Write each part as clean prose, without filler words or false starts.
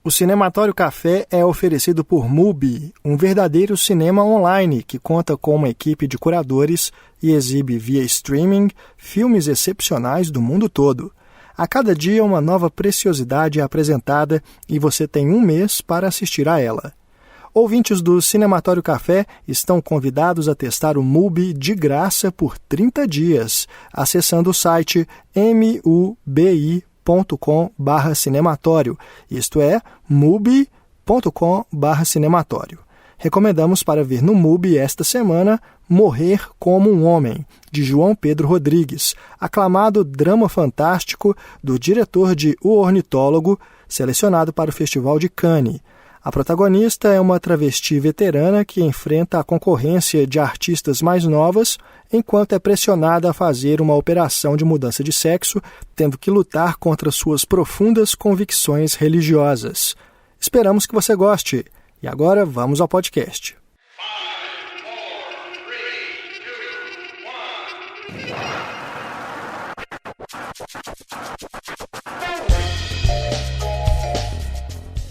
O Cinematório Café é oferecido por MUBI, um verdadeiro cinema online que conta com uma equipe de curadores e exibe via streaming filmes excepcionais do mundo todo. A cada dia uma nova preciosidade é apresentada e você tem um mês para assistir a ela. Ouvintes do Cinematório Café estão convidados a testar o MUBI de graça por 30 dias, acessando o site mubi.com/cinematório, isto é, mubi.com/cinematório. Recomendamos para ver no MUBI esta semana Morrer como um Homem, de João Pedro Rodrigues, aclamado drama fantástico do diretor de O Ornitólogo, selecionado para o Festival de Cannes. A protagonista é uma travesti veterana que enfrenta a concorrência de artistas mais novas, enquanto é pressionada a fazer uma operação de mudança de sexo, tendo que lutar contra suas profundas convicções religiosas. Esperamos que você goste. E agora vamos ao podcast. 5, 4, 3, 2,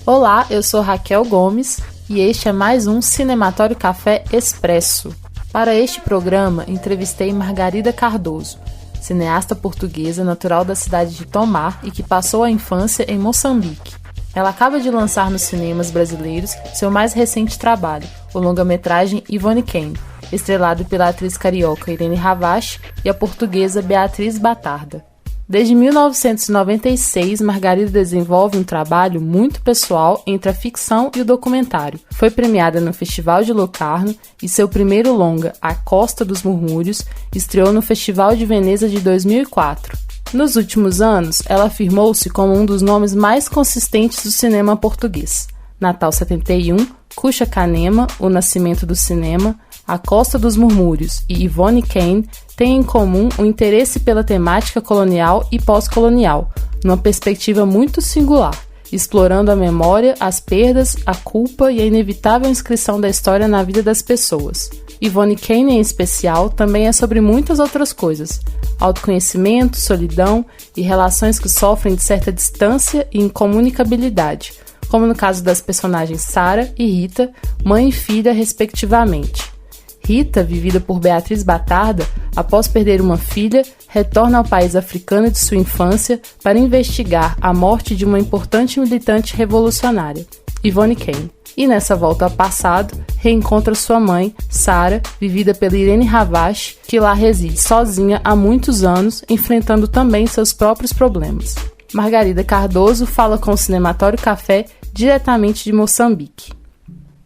1. Olá, eu sou Raquel Gomes e este é mais um Cinematório Café Expresso. Para este programa, entrevistei Margarida Cardoso, cineasta portuguesa natural da cidade de Tomar e que passou a infância em Moçambique. Ela acaba de lançar nos cinemas brasileiros seu mais recente trabalho, o longa-metragem Yvonne Kane, estrelado pela atriz carioca Irene Havashi e a portuguesa Beatriz Batarda. Desde 1996, Margarida desenvolve um trabalho muito pessoal entre a ficção e o documentário. Foi premiada no Festival de Locarno e seu primeiro longa, A Costa dos Murmúrios, estreou no Festival de Veneza de 2004. Nos últimos anos, ela afirmou-se como um dos nomes mais consistentes do cinema português. Natal 71, Cuxa Canema, O Nascimento do Cinema, A Costa dos Murmúrios e Yvonne Kane têm em comum o interesse pela temática colonial e pós-colonial, numa perspectiva muito singular, explorando a memória, as perdas, a culpa e a inevitável inscrição da história na vida das pessoas. Yvonne Kane, em especial, também é sobre muitas outras coisas: autoconhecimento, solidão e relações que sofrem de certa distância e incomunicabilidade, como no caso das personagens Sara e Rita, mãe e filha, respectivamente. Rita, vivida por Beatriz Batarda, após perder uma filha, retorna ao país africano de sua infância para investigar a morte de uma importante militante revolucionária, Yvonne Kane. E nessa volta ao passado, reencontra sua mãe, Sara, vivida pela Irene Havashi, que lá reside sozinha há muitos anos, enfrentando também seus próprios problemas. Margarida Cardoso fala com o Cinematório Café diretamente de Moçambique.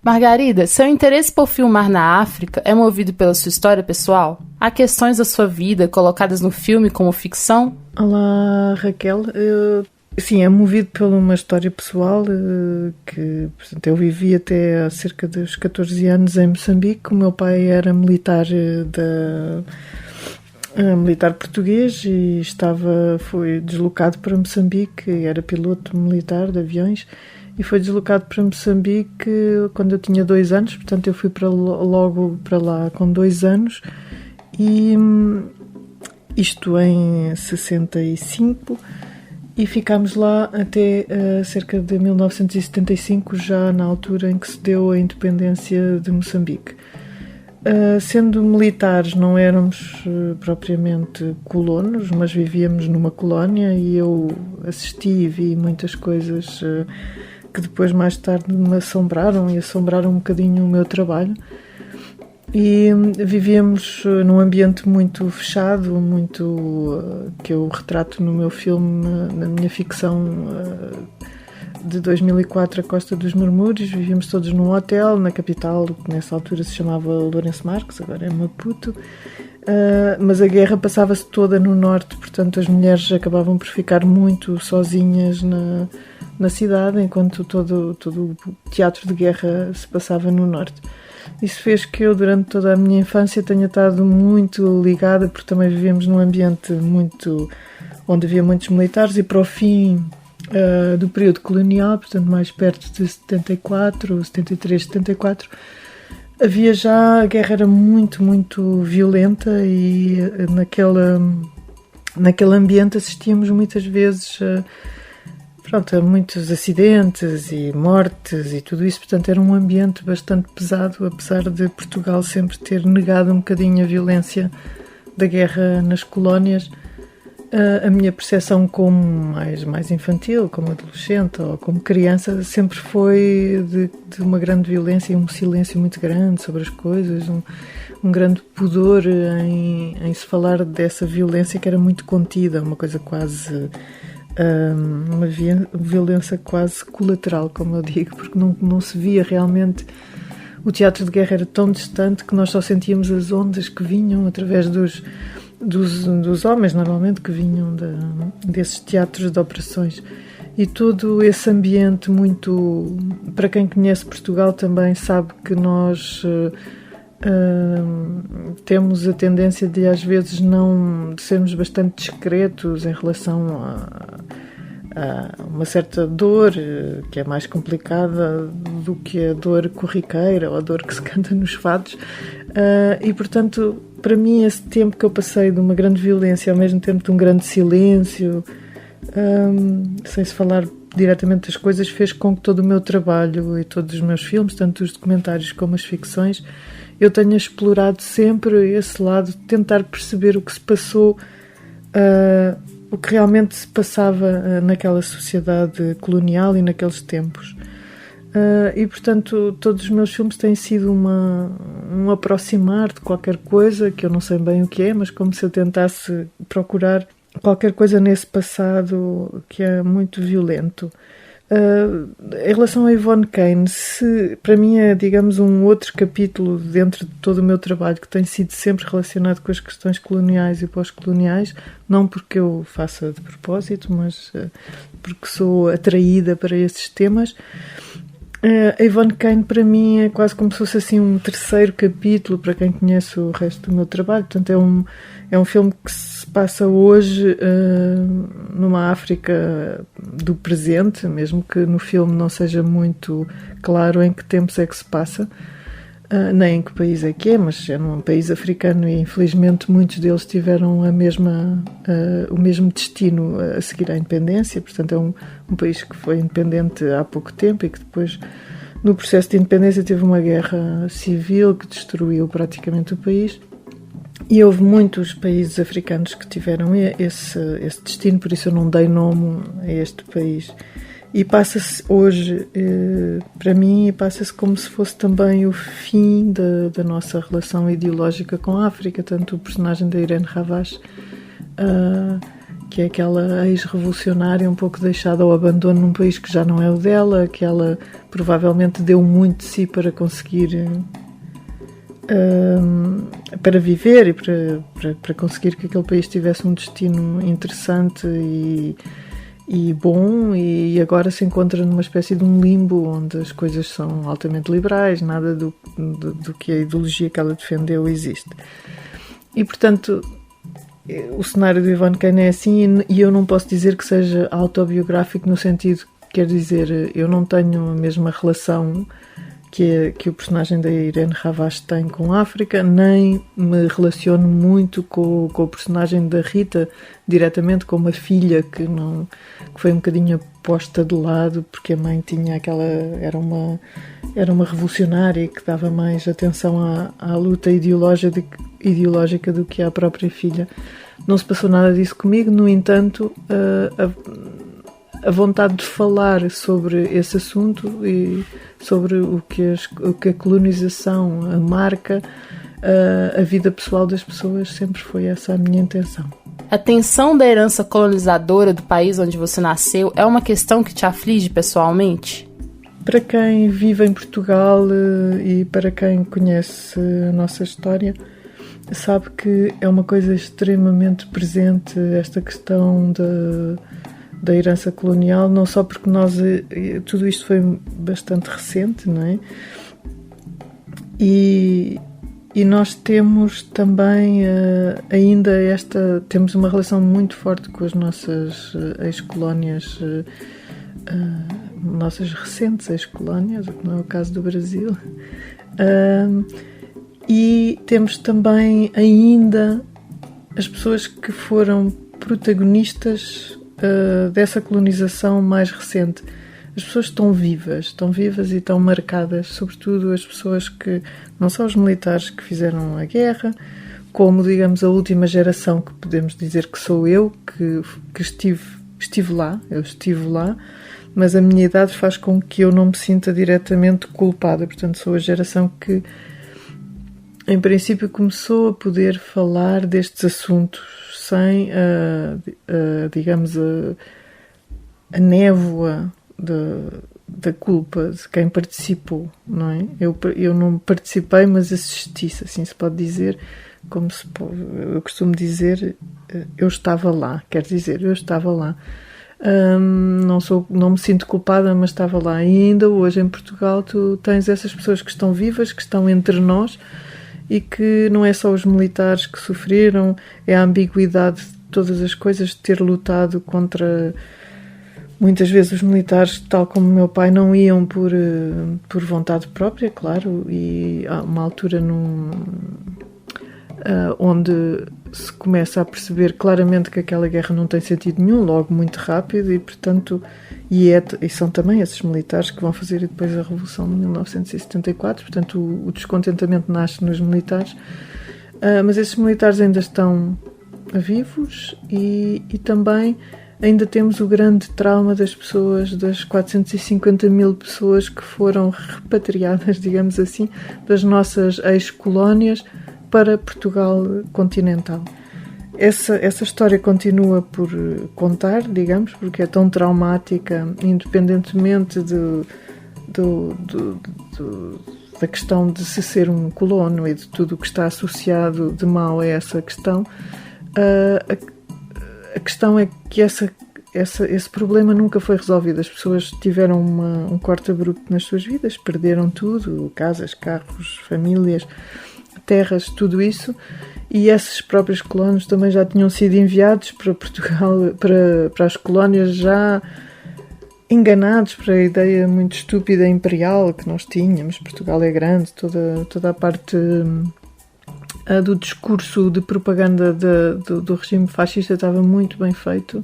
Margarida, seu interesse por filmar na África é movido pela sua história pessoal? Há questões da sua vida colocadas no filme como ficção? Olá, Raquel. Sim, é movido por uma história pessoal que, portanto, eu vivi até há cerca dos 14 anos em Moçambique. O meu pai era militar militar português e foi deslocado para Moçambique, era piloto militar de aviões. E foi deslocado para Moçambique quando eu tinha 2 anos, portanto eu fui logo para lá com 2 anos, e isto em 65, e ficámos lá até cerca de 1975, já na altura em que se deu a independência de Moçambique. Sendo militares, não éramos propriamente colonos, mas vivíamos numa colónia e eu assisti e vi muitas coisas que depois mais tarde me assombraram um bocadinho o meu trabalho, e vivíamos num ambiente muito fechado, que eu retrato no meu filme, na minha ficção de 2004, A Costa dos Murmúrios. Vivíamos todos num hotel na capital, que nessa altura se chamava Lourenço Marques, agora é Maputo, mas a guerra passava-se toda no norte, portanto as mulheres acabavam por ficar muito sozinhas na cidade, enquanto todo o teatro de guerra se passava no norte. Isso fez que eu, durante toda a minha infância, tenha estado muito ligada, porque também vivíamos num ambiente onde havia muitos militares, e para o fim do período colonial, portanto mais perto de 74, 73, 74, havia já, a guerra era muito, muito violenta, e naquele ambiente assistíamos muitas vezes Pronto, há muitos acidentes e mortes e tudo isso, portanto era um ambiente bastante pesado, apesar de Portugal sempre ter negado um bocadinho a violência da guerra nas colónias. A minha percepção como mais infantil, como adolescente ou como criança, sempre foi de uma grande violência e um silêncio muito grande sobre as coisas, um grande pudor em se falar dessa violência que era muito contida, uma coisa quase... uma violência quase colateral, como eu digo, porque não se via realmente. O teatro de guerra era tão distante que nós só sentíamos as ondas que vinham através dos homens, normalmente, que vinham desses teatros de operações. E todo esse ambiente muito... Para quem conhece Portugal também sabe que nós temos a tendência de, às vezes, de sermos bastante discretos em relação a uma certa dor que é mais complicada do que a dor corriqueira ou a dor que se canta nos fados. E, portanto, para mim, esse tempo que eu passei de uma grande violência ao mesmo tempo de um grande silêncio, sem se falar diretamente das coisas, fez com que todo o meu trabalho e todos os meus filmes, tanto os documentários como as ficções, eu tenha explorado sempre esse lado de tentar perceber o que se passou, o que realmente se passava naquela sociedade colonial e naqueles tempos. E, portanto, todos os meus filmes têm sido um aproximar de qualquer coisa, que eu não sei bem o que é, mas como se eu tentasse procurar qualquer coisa nesse passado que é muito violento. Em relação a Yvonne Kane, para mim é, digamos, um outro capítulo dentro de todo o meu trabalho que tem sido sempre relacionado com as questões coloniais e pós-coloniais, não porque eu faça de propósito, mas porque sou atraída para esses temas. A Yvonne Kane, para mim, é quase como se fosse assim um terceiro capítulo para quem conhece o resto do meu trabalho. Portanto, é um filme que se passa hoje numa África do presente, mesmo que no filme não seja muito claro em que tempos é que se passa, nem em que país é que é, mas é num país africano e, infelizmente, muitos deles tiveram o mesmo destino a seguir à independência. Portanto, é um país que foi independente há pouco tempo e que depois, no processo de independência, teve uma guerra civil que destruiu praticamente o país. E houve muitos países africanos que tiveram esse destino, por isso eu não dei nome a este país. E passa-se hoje, para mim, passa-se como se fosse também o fim da nossa relação ideológica com a África. Tanto o personagem da Irene Havas, que é aquela ex-revolucionária um pouco deixada ao abandono num país que já não é o dela, que ela provavelmente deu muito de si para conseguir... para viver e para conseguir que aquele país tivesse um destino interessante e bom, e agora se encontra numa espécie de um limbo onde as coisas são altamente liberais, nada do que a ideologia que ela defendeu existe. E, portanto, o cenário de Yvonne Kane é assim, e eu não posso dizer que seja autobiográfico no sentido, quer dizer, eu não tenho a mesma relação que o personagem da Irene Havas tem com a África, nem me relaciono muito com o personagem da Rita diretamente, com uma filha que foi um bocadinho posta de lado porque a mãe tinha era uma revolucionária que dava mais atenção à luta ideológica do que à própria filha. Não se passou nada disso comigo, no entanto, a vontade de falar sobre esse assunto e sobre o que a colonização marca a vida pessoal das pessoas, sempre foi essa a minha intenção. A tensão da herança colonizadora do país onde você nasceu é uma questão que te aflige pessoalmente? Para quem vive em Portugal e para quem conhece a nossa história, sabe que é uma coisa extremamente presente esta questão da herança colonial, não só porque tudo isto foi bastante recente, não é? E nós temos também ainda temos uma relação muito forte com as nossas ex-colónias, nossas recentes ex-colónias, o que não é o caso do Brasil. E temos também ainda as pessoas que foram protagonistas dessa colonização mais recente. As pessoas estão vivas e estão marcadas, sobretudo as pessoas que, não só os militares que fizeram a guerra, como, digamos, a última geração, que podemos dizer que sou eu, que estive lá, mas a minha idade faz com que eu não me sinta diretamente culpada. Portanto, sou a geração que, em princípio, começou a poder falar destes assuntos sem, digamos, a névoa da culpa de quem participou, não é? Eu não participei, mas assisti, assim se pode dizer, eu costumo dizer, eu estava lá, quer dizer, eu estava lá. Não me sinto culpada, mas estava lá. E ainda hoje em Portugal tu tens essas pessoas que estão vivas, que estão entre nós, e que não é só os militares que sofreram, é a ambiguidade de todas as coisas, de ter lutado contra... Muitas vezes os militares, tal como o meu pai, não iam por vontade própria, claro, e há uma altura onde se começa a perceber claramente que aquela guerra não tem sentido nenhum, logo muito rápido, e portanto, e são também esses militares que vão fazer depois a Revolução de 1974, portanto o descontentamento nasce nos militares, mas esses militares ainda estão vivos e também ainda temos o grande trauma das pessoas, das 450 mil pessoas que foram repatriadas, digamos assim, das nossas ex-colónias para Portugal continental. Essa história continua por contar, digamos, porque é tão traumática, independentemente da questão de se ser um colono e de tudo o que está associado de mal a essa questão. A questão é que esse problema nunca foi resolvido. As pessoas tiveram um corte abrupto nas suas vidas, perderam tudo, casas, carros, famílias, terras, tudo isso, e esses próprios colonos também já tinham sido enviados para Portugal, para as colónias, já enganados para a ideia muito estúpida imperial que nós tínhamos. Portugal é grande, toda a parte do discurso de propaganda do regime fascista estava muito bem feito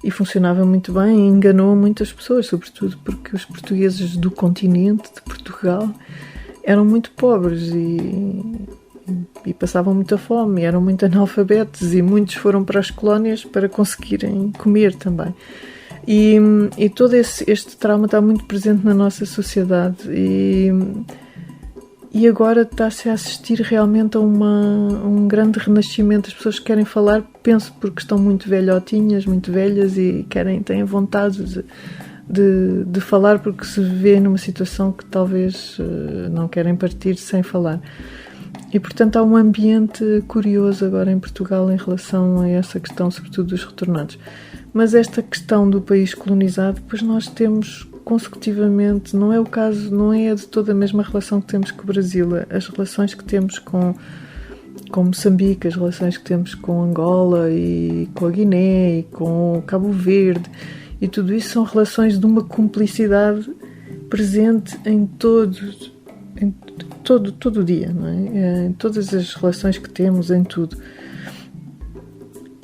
e funcionava muito bem e enganou muitas pessoas, sobretudo porque os portugueses do continente, de Portugal, eram muito pobres e passavam muita fome, eram muito analfabetos, e muitos foram para as colónias para conseguirem comer também. E todo este trauma está muito presente na nossa sociedade e agora está-se a assistir realmente a um grande renascimento. As pessoas que querem falar, penso porque estão muito velhotinhas, muito velhas, e têm vontade de falar porque se vê numa situação que talvez não querem partir sem falar. E, portanto, há um ambiente curioso agora em Portugal em relação a essa questão, sobretudo dos retornados. Mas esta questão do país colonizado, pois nós temos consecutivamente, não é o caso, não é de toda a mesma relação que temos com o Brasil, as relações que temos com Moçambique, as relações que temos com Angola e com a Guiné e com Cabo Verde, e tudo isso são relações de uma cumplicidade presente em todo o dia, não é? Em todas as relações que temos, em tudo.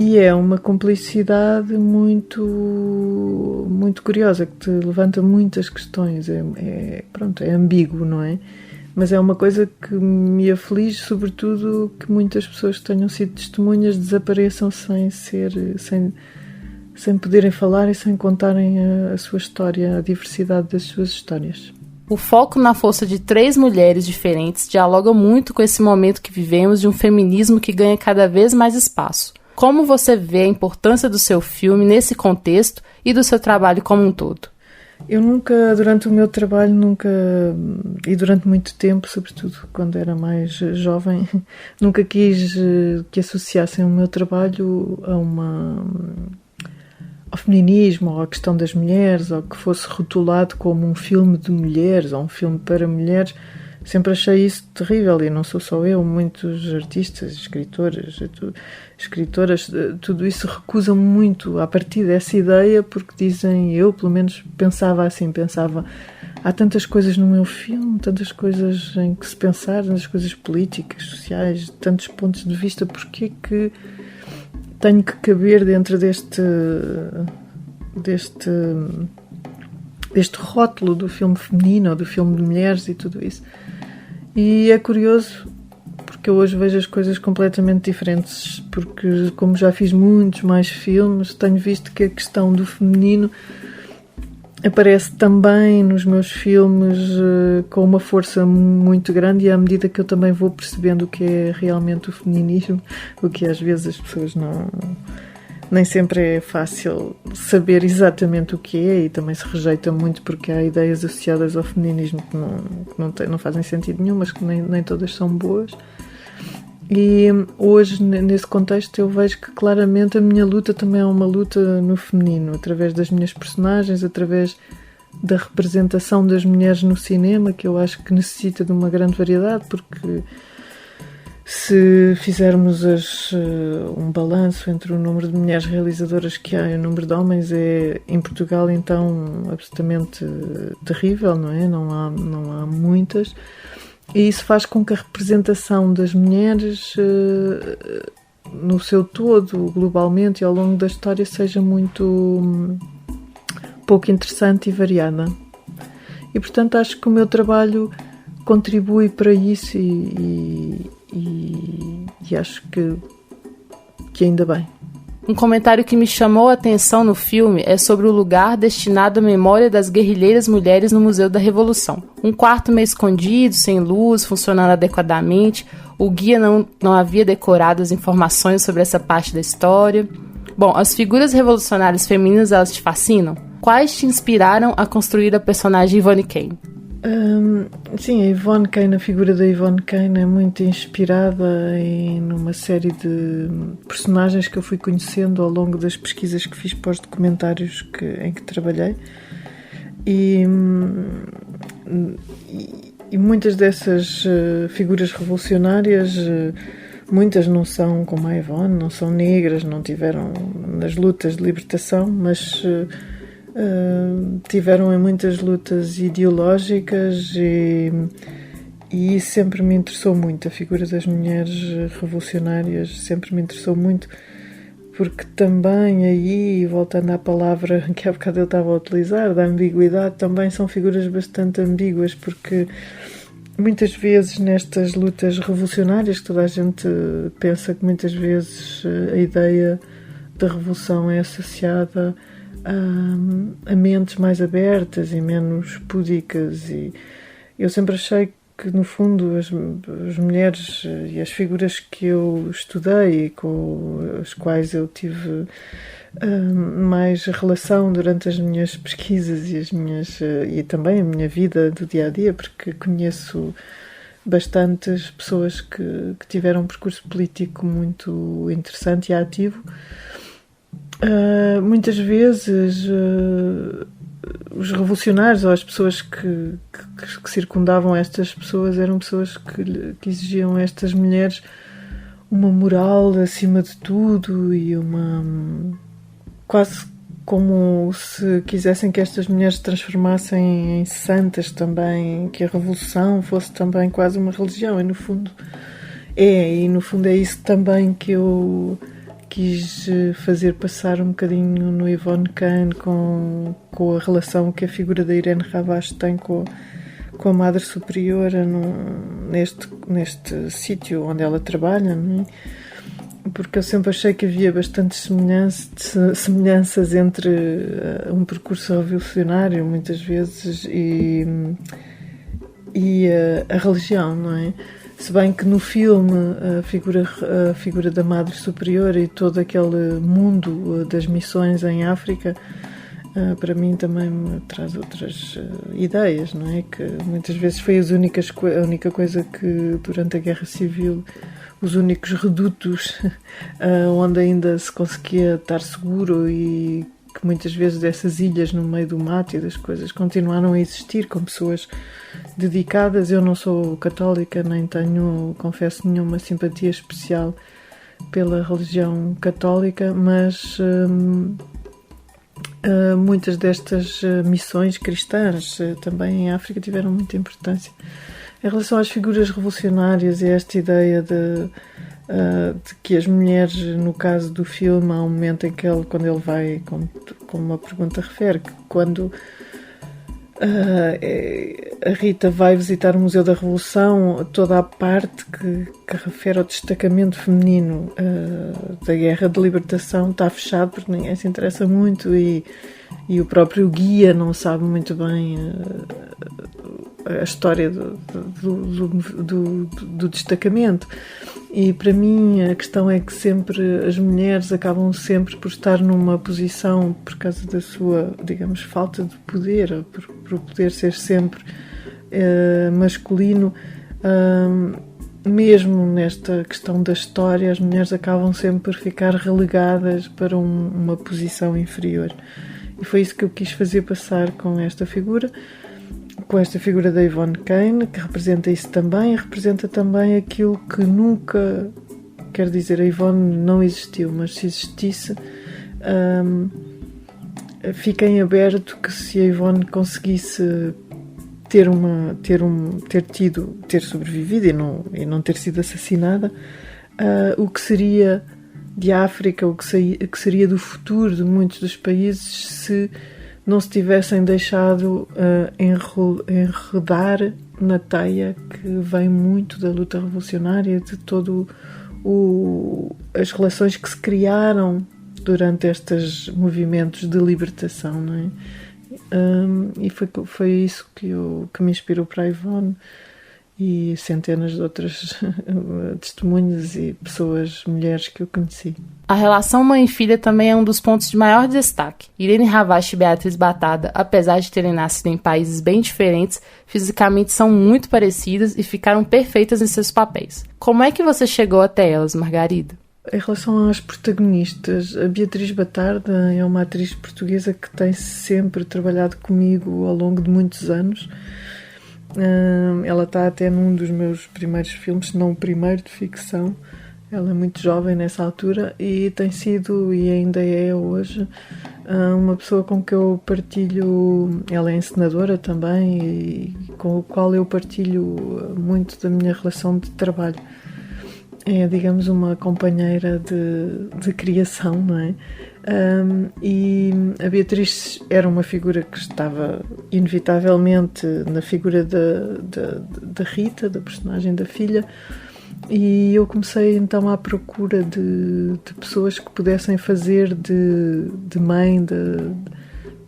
E é uma cumplicidade muito, muito curiosa, que te levanta muitas questões. É ambíguo, não é? Mas é uma coisa que me aflige, sobretudo, que muitas pessoas que tenham sido testemunhas desapareçam sem poderem falar e sem contarem a sua história, a diversidade das suas histórias. O foco na força de 3 mulheres diferentes dialoga muito com esse momento que vivemos de um feminismo que ganha cada vez mais espaço. Como você vê a importância do seu filme nesse contexto e do seu trabalho como um todo? Eu nunca, durante o meu trabalho, e durante muito tempo, sobretudo quando era mais jovem, nunca quis que associassem o meu trabalho ao feminismo, ou à questão das mulheres, ou que fosse rotulado como um filme de mulheres, ou um filme para mulheres. Sempre achei isso terrível, e não sou só eu, muitos artistas, escritoras, tudo isso recusam muito a partir dessa ideia, porque dizem, eu pelo menos pensava, há tantas coisas no meu filme, tantas coisas em que se pensar, tantas coisas políticas, sociais, tantos pontos de vista, porque tenho que caber dentro deste rótulo do filme feminino ou do filme de mulheres e tudo isso. E é curioso porque eu hoje vejo as coisas completamente diferentes, porque como já fiz muitos mais filmes, tenho visto que a questão do feminino aparece também nos meus filmes com uma força muito grande, e à medida que eu também vou percebendo o que é realmente o feminismo, o que às vezes as pessoas nem sempre é fácil saber exatamente o que é, e também se rejeita muito porque há ideias associadas ao feminismo que não fazem sentido nenhum, mas que nem todas são boas. E hoje, nesse contexto, eu vejo que claramente a minha luta também é uma luta no feminino, através das minhas personagens, através da representação das mulheres no cinema, que eu acho que necessita de uma grande variedade, porque se fizermos um balanço entre o número de mulheres realizadoras que há e o número de homens, é em Portugal então absolutamente terrível, não é? Não há muitas. E isso faz com que a representação das mulheres no seu todo, globalmente e ao longo da história, seja muito pouco interessante e variada. E, portanto, acho que o meu trabalho contribui para isso e acho que ainda bem. Um comentário que me chamou a atenção no filme é sobre o lugar destinado à memória das guerrilheiras mulheres no Museu da Revolução. Um quarto meio escondido, sem luz, funcionando adequadamente. O guia não havia decorado as informações sobre essa parte da história. Bom, as figuras revolucionárias femininas, elas te fascinam? Quais te inspiraram a construir a personagem Yvonne Kane? Sim, a Yvonne Kane, a figura da Yvonne Kane é muito inspirada numa série de personagens que eu fui conhecendo ao longo das pesquisas que fiz para os documentários em que trabalhei, e muitas dessas figuras revolucionárias, muitas não são como a Yvonne, não são negras, não tiveram nas lutas de libertação, mas tiveram em muitas lutas ideológicas, e isso sempre me interessou muito. A figura das mulheres revolucionárias sempre me interessou muito, porque também aí, voltando à palavra que há bocado eu estava a utilizar, da ambiguidade, também são figuras bastante ambíguas, porque muitas vezes nestas lutas revolucionárias, que toda a gente pensa que muitas vezes a ideia da revolução é associada a mentes mais abertas e menos púdicas, e eu sempre achei que, no fundo, as mulheres e as figuras que eu estudei e com as quais eu tive mais relação durante as minhas pesquisas e também a minha vida do dia-a-dia, porque conheço bastantes pessoas que tiveram um percurso político muito interessante e ativo. Muitas vezes os revolucionários ou as pessoas que circundavam estas pessoas eram pessoas que exigiam a estas mulheres uma moral acima de tudo, e quase como se quisessem que estas mulheres se transformassem em santas também, que a revolução fosse também quase uma religião, e no fundo é isso também que eu quis fazer passar um bocadinho no Yvonne Kane, com a relação que a figura da Irene Ravache tem com a Madre Superiora neste sítio onde ela trabalha, não é? Porque eu sempre achei que havia bastantes semelhanças entre um percurso revolucionário, muitas vezes, e a religião, não é? Se bem que no filme a figura da Madre Superiora e todo aquele mundo das missões em África, para mim também me traz outras ideias, não é? Que muitas vezes foi a única coisa que, durante a Guerra Civil, os únicos redutos onde ainda se conseguia estar seguro, e que muitas vezes dessas ilhas no meio do mato e das coisas continuaram a existir com pessoas dedicadas. Eu não sou católica, nem tenho, confesso, nenhuma simpatia especial pela religião católica, mas muitas destas missões cristãs também em África tiveram muita importância. Em relação às figuras revolucionárias e esta ideia de que as mulheres, no caso do filme, há um momento em que quando ele vai, como uma pergunta refere, que quando a Rita vai visitar o Museu da Revolução, toda a parte que refere ao destacamento feminino da Guerra de Libertação está fechado porque ninguém se interessa muito e o próprio guia não sabe muito bem a história do destacamento. E para mim a questão é que sempre as mulheres acabam sempre por estar numa posição, por causa da sua, digamos, falta de poder, por o poder ser sempre masculino, mesmo nesta questão da história, as mulheres acabam sempre por ficar relegadas para uma posição inferior. E foi isso que eu quis fazer passar com esta figura da Yvonne Kane, que representa isso também, representa também aquilo que nunca, quer dizer, a Yvonne não existiu, mas se existisse, fica em aberto que se a Yvonne conseguisse ter sobrevivido e não ter sido assassinada, o que seria de África, o que seria do futuro de muitos dos países se não se tivessem deixado enredar na teia que vem muito da luta revolucionária, de todo as relações que se criaram durante estes movimentos de libertação, não é? E foi isso que me inspirou para a Yvonne e centenas de outras testemunhas e pessoas, mulheres que eu conheci. A relação mãe e filha também é um dos pontos de maior destaque. Irene Ravache e Beatriz Batada, apesar de terem nascido em países bem diferentes, fisicamente são muito parecidas e ficaram perfeitas em seus papéis. Como é que você chegou até elas, Margarida? Em relação às protagonistas, a Beatriz Batada é uma atriz portuguesa que tem sempre trabalhado comigo ao longo de muitos anos. Ela está até num dos meus primeiros filmes, se não o primeiro, de ficção. Ela é muito jovem nessa altura e tem sido, e ainda é hoje, uma pessoa com que eu partilho. Ela é encenadora também e com o qual eu partilho muito da minha relação de trabalho. É, digamos, uma companheira de criação, não é? E a Beatriz era uma figura que estava inevitavelmente na figura da Rita, da personagem da filha, e eu comecei então à procura de pessoas que pudessem fazer de mãe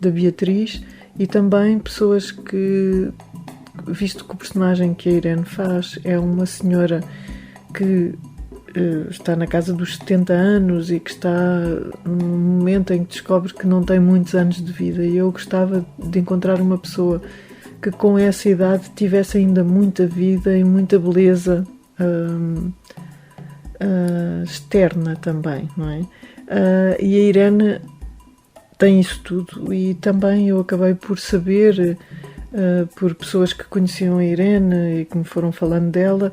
da Beatriz, e também pessoas que, visto que o personagem que a Irene faz é uma senhora que está na casa dos 70 anos e que está num momento em que descobre que não tem muitos anos de vida, e eu gostava de encontrar uma pessoa que com essa idade tivesse ainda muita vida e muita beleza externa também, não é? E a Irene tem isso tudo, e também eu acabei por saber, por pessoas que conheciam a Irene e que me foram falando dela,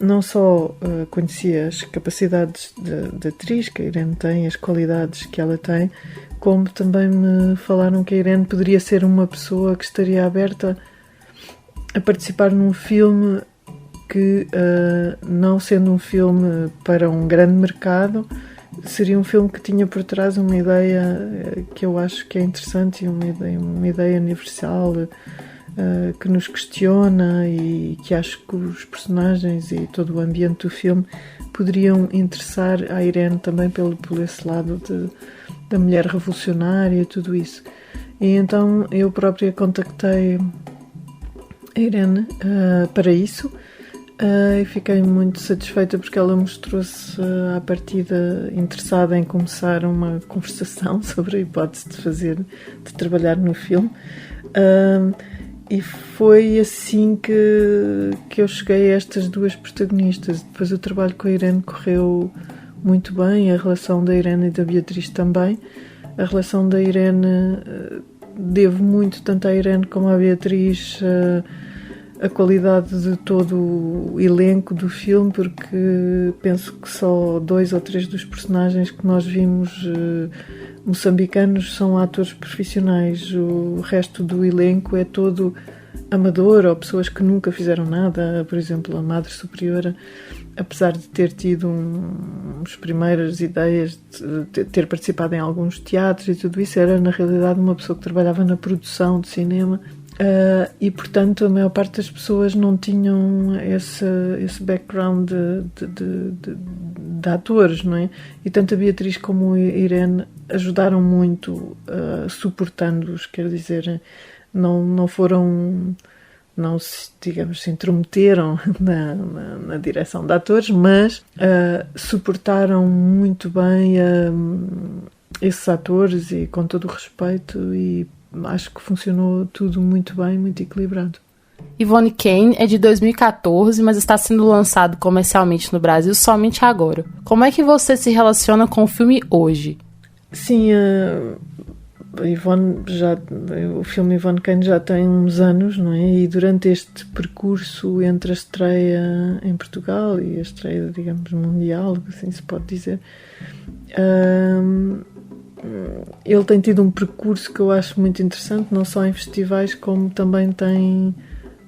não só conhecia as capacidades de atriz que a Irene tem, as qualidades que ela tem, como também me falaram que a Irene poderia ser uma pessoa que estaria aberta a participar num filme que, não sendo um filme para um grande mercado, seria um filme que tinha por trás uma ideia que eu acho que é interessante, e uma ideia universal, que nos questiona, e que acho que os personagens e todo o ambiente do filme poderiam interessar a Irene também por esse lado da mulher revolucionária e tudo isso. E então eu própria contactei a Irene para isso, e fiquei muito satisfeita porque ela mostrou-se à partida interessada em começar uma conversação sobre a hipótese de trabalhar no filme. E foi assim que eu cheguei a estas duas protagonistas. Depois o trabalho com a Irene correu muito bem, a relação da Irene e da Beatriz também. A relação da Irene, devo muito tanto à Irene como à Beatriz a qualidade de todo o elenco do filme, porque penso que só 2 ou 3 dos personagens que nós vimos moçambicanos são atores profissionais. O resto do elenco é todo amador, ou pessoas que nunca fizeram nada. Por exemplo, a Madre Superiora, apesar de ter tido umas primeiras ideias, de ter participado em alguns teatros e tudo isso, era na realidade uma pessoa que trabalhava na produção de cinema. E portanto a maior parte das pessoas não tinham esse background de atores, não é? E tanto a Beatriz como a Irene ajudaram muito, suportando-os, quer dizer, não foram, não se, digamos, se intrometeram na direção de atores, mas suportaram muito bem esses atores e com todo o respeito, e acho que funcionou tudo muito bem, muito equilibrado. Yvonne Kane é de 2014, mas está sendo lançado comercialmente no Brasil somente agora. Como é que você se relaciona com o filme hoje? Sim, o filme Yvonne Kane já tem uns anos, não é? E durante este percurso entre a estreia em Portugal e a estreia, digamos, mundial, assim se pode dizer, ele tem tido um percurso que eu acho muito interessante, não só em festivais, como também tem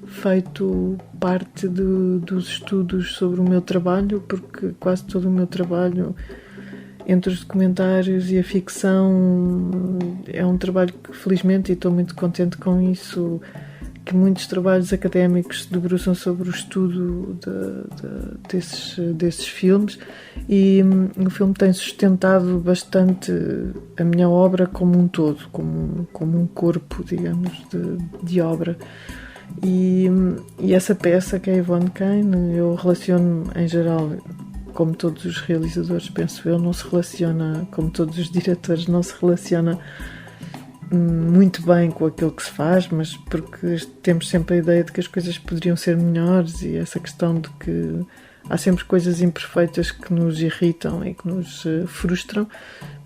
feito parte dos estudos sobre o meu trabalho, porque quase todo o meu trabalho, entre os documentários e a ficção, é um trabalho que, felizmente, e estou muito contente com isso, que muitos trabalhos académicos se debruçam sobre o estudo desses filmes, e o filme tem sustentado bastante a minha obra como um todo, como um corpo, digamos, de obra. E essa peça, que é Yvonne Kane, eu relaciono em geral, como todos os realizadores, penso eu, não se relaciona, como todos os diretores, não se relaciona muito bem com aquilo que se faz, mas porque temos sempre a ideia de que as coisas poderiam ser melhores, e essa questão de que há sempre coisas imperfeitas que nos irritam e que nos frustram,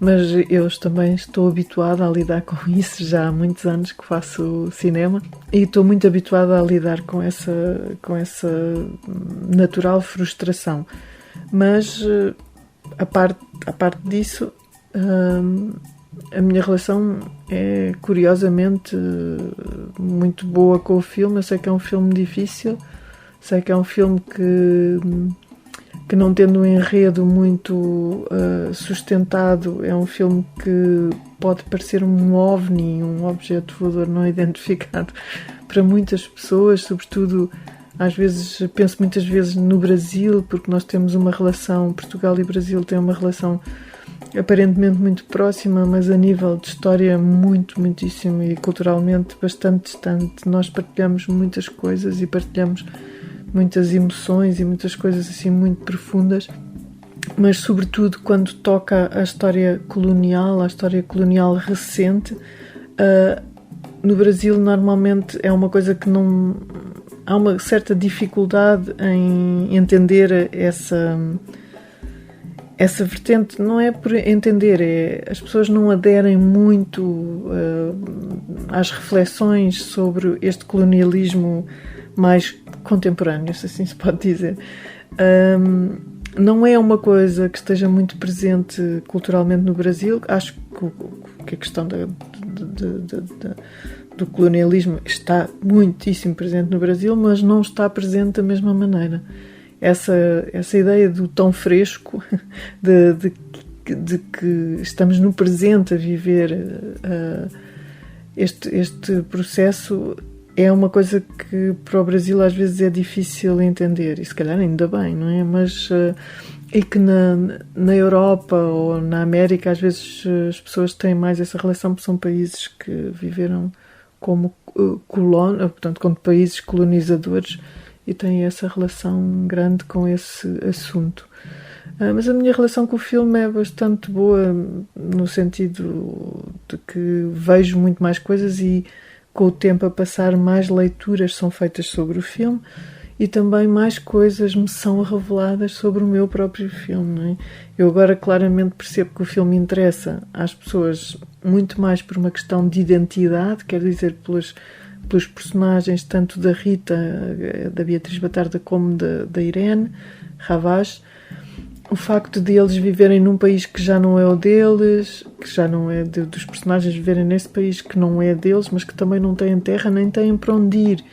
mas eu também estou habituada a lidar com isso, já há muitos anos que faço cinema, e estou muito habituada a lidar com essa natural frustração. Mas a parte disso, a minha relação é curiosamente muito boa com o filme. Eu sei que é um filme difícil, sei que é um filme que não tendo um enredo muito sustentado, é um filme que pode parecer um OVNI, um objeto voador não identificado para muitas pessoas, sobretudo. Às vezes, penso muitas vezes no Brasil, porque nós temos uma relação, Portugal e Brasil têm uma relação aparentemente muito próxima, mas a nível de história muitíssimo, e culturalmente bastante distante. Nós partilhamos muitas coisas e partilhamos muitas emoções e muitas coisas assim muito profundas, mas sobretudo quando toca a história colonial recente. No Brasil normalmente é uma coisa que não... Há uma certa dificuldade em entender essa vertente. Não é por entender, as pessoas não aderem muito às reflexões sobre este colonialismo mais contemporâneo, se assim se pode dizer. Não é uma coisa que esteja muito presente culturalmente no Brasil. Acho que a questão do colonialismo está muitíssimo presente no Brasil, mas não está presente da mesma maneira. Essa ideia do tão fresco, de que estamos no presente a viver este processo, é uma coisa que para o Brasil às vezes é difícil entender, e se calhar ainda bem, não é? Mas e que na Europa ou na América às vezes as pessoas têm mais essa relação, porque são países que viveram como portanto, como países colonizadores, e têm essa relação grande com esse assunto. Mas a minha relação com o filme é bastante boa, no sentido de que vejo muito mais coisas, e com o tempo a passar mais leituras são feitas sobre o filme, e também mais coisas me são reveladas sobre o meu próprio filme, não é? Eu agora claramente percebo que o filme interessa às pessoas muito mais por uma questão de identidade, quer dizer, pelos personagens tanto da Rita, da Beatriz Batarda, como da Irene Ravaz, o facto de eles viverem num país que já não é o deles, que já não é dos personagens viverem nesse país que não é deles, mas que também não têm terra nem têm para onde ir.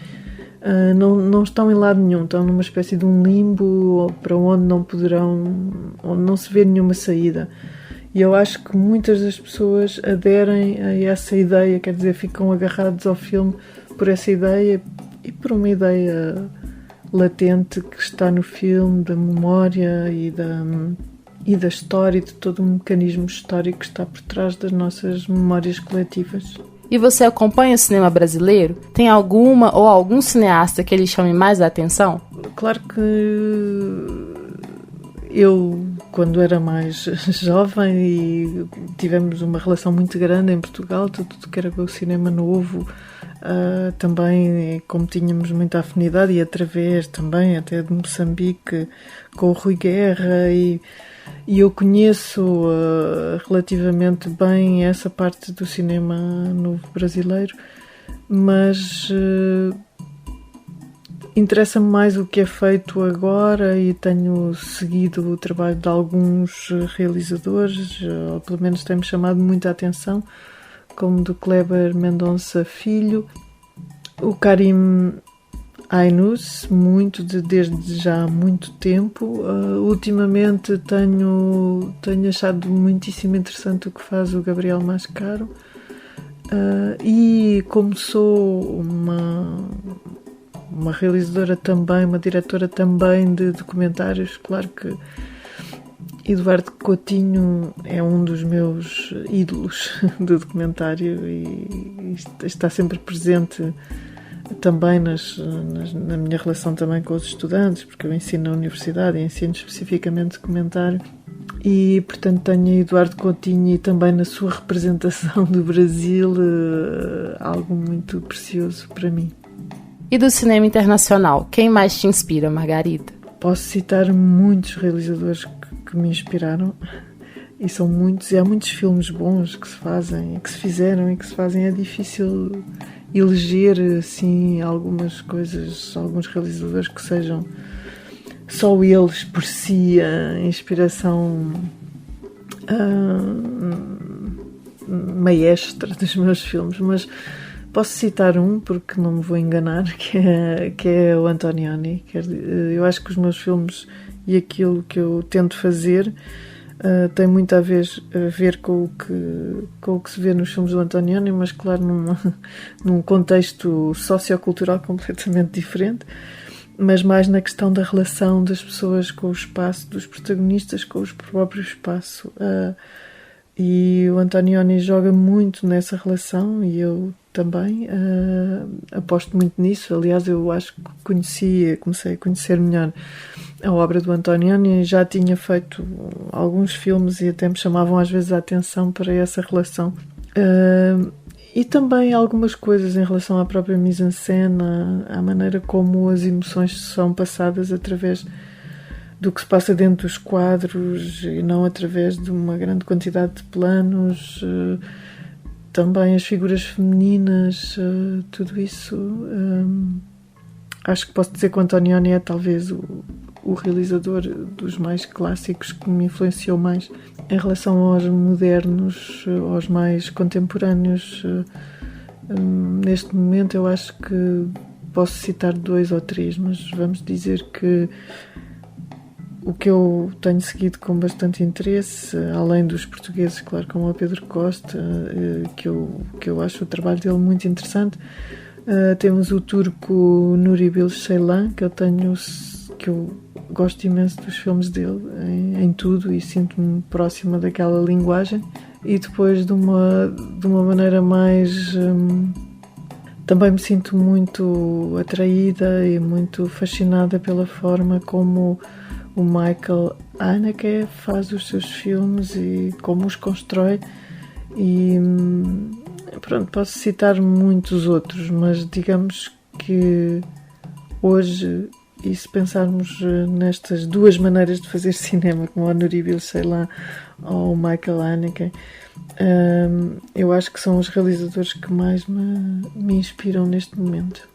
Não estão em lado nenhum, estão numa espécie de um limbo para onde onde não se vê nenhuma saída. E eu acho que muitas das pessoas aderem a essa ideia, quer dizer, ficam agarrados ao filme por essa ideia e por uma ideia latente que está no filme, da memória e da história, de todo um mecanismo histórico que está por trás das nossas memórias coletivas. E você acompanha o cinema brasileiro? Tem alguma ou algum cineasta que lhe chame mais a atenção? Claro que eu, quando era mais jovem, e tivemos uma relação muito grande em Portugal, tudo que era o cinema novo, também, como tínhamos muita afinidade, e através também até de Moçambique, com o Rui Guerra, e eu conheço relativamente bem essa parte do cinema novo brasileiro, mas interessa-me mais o que é feito agora e tenho seguido o trabalho de alguns realizadores, ou pelo menos tem-me chamado muita atenção, como do Kleber Mendonça Filho, o Karim Ainus, desde já há muito tempo. Ultimamente tenho achado muitíssimo interessante o que faz o Gabriel Mascaro, e como sou uma realizadora também, uma diretora também de documentários, claro que Eduardo Coutinho é um dos meus ídolos do documentário e está sempre presente também na minha relação também com os estudantes, porque eu ensino na universidade e ensino especificamente documentário, e portanto tenho Eduardo Coutinho e também na sua representação do Brasil algo muito precioso para mim. E do cinema internacional, quem mais te inspira, Margarida? Posso citar muitos realizadores que me inspiraram, e são muitos, e há muitos filmes bons que se fazem, que se fizeram e que se fazem. É difícil eleger assim algumas coisas, alguns realizadores que sejam só eles por si a inspiração maestra dos meus filmes, mas posso citar um, porque não me vou enganar, que é o Antonioni. Eu acho que os meus filmes e aquilo que eu tento fazer tem muito a ver com o que se vê nos filmes do Antonioni, mas claro, num contexto sociocultural completamente diferente, mas mais na questão da relação das pessoas com o espaço, dos protagonistas com o próprio espaço. E o Antonioni joga muito nessa relação, e eu também aposto muito nisso. Aliás, eu acho que comecei a conhecer melhor a obra do Antonioni, já tinha feito alguns filmes e até me chamavam às vezes a atenção para essa relação. E também algumas coisas em relação à própria mise-en-scène, à maneira como as emoções são passadas através do que se passa dentro dos quadros e não através de uma grande quantidade de planos. Também as figuras femininas, tudo isso. Acho que posso dizer que o Antonioni é talvez o realizador dos mais clássicos que me influenciou mais em relação aos modernos, aos mais contemporâneos. Neste momento eu acho que posso citar 2 ou 3, mas vamos dizer que o que eu tenho seguido com bastante interesse, além dos portugueses, claro, como o Pedro Costa, que eu acho o trabalho dele muito interessante, temos o turco Nuri Bilge Ceylan, que eu gosto imenso dos filmes dele, em tudo, e sinto-me próxima daquela linguagem. E depois, de uma maneira mais... também me sinto muito atraída e muito fascinada pela forma como o Michael Haneke faz os seus filmes e como os constrói. E pronto, posso citar muitos outros, mas digamos que hoje, e se pensarmos nestas 2 maneiras de fazer cinema, como o Nuri Bilge Ceylan ou o Michael Haneke, eu acho que são os realizadores que mais me inspiram neste momento.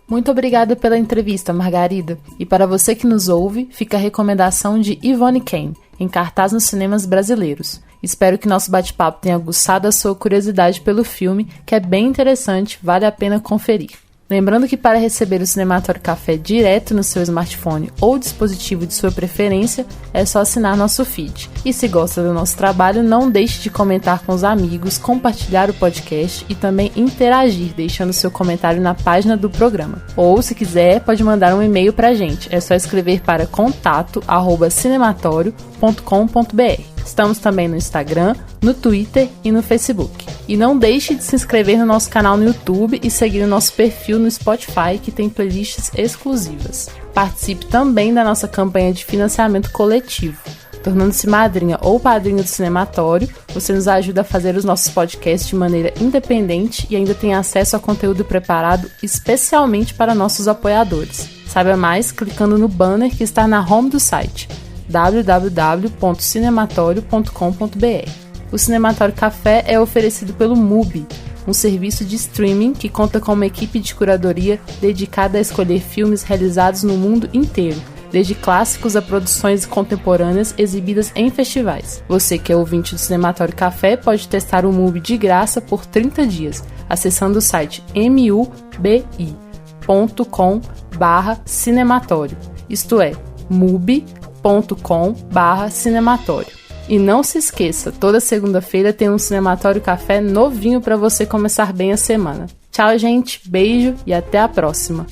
Muito obrigada pela entrevista, Margarida. E para você que nos ouve, fica a recomendação de Yvonne Kane, em cartaz nos cinemas brasileiros. Espero que nosso bate-papo tenha aguçado a sua curiosidade pelo filme, que é bem interessante, vale a pena conferir. Lembrando que para receber o Cinematório Café direto no seu smartphone ou dispositivo de sua preferência, é só assinar nosso feed. E se gosta do nosso trabalho, não deixe de comentar com os amigos, compartilhar o podcast e também interagir, deixando seu comentário na página do programa. Ou, se quiser, pode mandar um e-mail pra gente. É só escrever para contato@cinematório.com.br. Estamos também no Instagram, no Twitter e no Facebook. E não deixe de se inscrever no nosso canal no YouTube e seguir o nosso perfil no Spotify, que tem playlists exclusivas. Participe também da nossa campanha de financiamento coletivo. Tornando-se madrinha ou padrinho do Cinematório, você nos ajuda a fazer os nossos podcasts de maneira independente e ainda tem acesso a conteúdo preparado especialmente para nossos apoiadores. Saiba mais clicando no banner que está na home do site www.cinematório.com.br. O Cinematório Café é oferecido pelo MUBI, um serviço de streaming que conta com uma equipe de curadoria dedicada a escolher filmes realizados no mundo inteiro, desde clássicos a produções contemporâneas exibidas em festivais. Você que é ouvinte do Cinematório Café pode testar o MUBI de graça por 30 dias, acessando o site mubi.com/cinematório, isto é, mubi.com/cinematório. E não se esqueça, toda segunda-feira tem um Cinematório Café novinho para você começar bem a semana. Tchau, gente, beijo e até a próxima!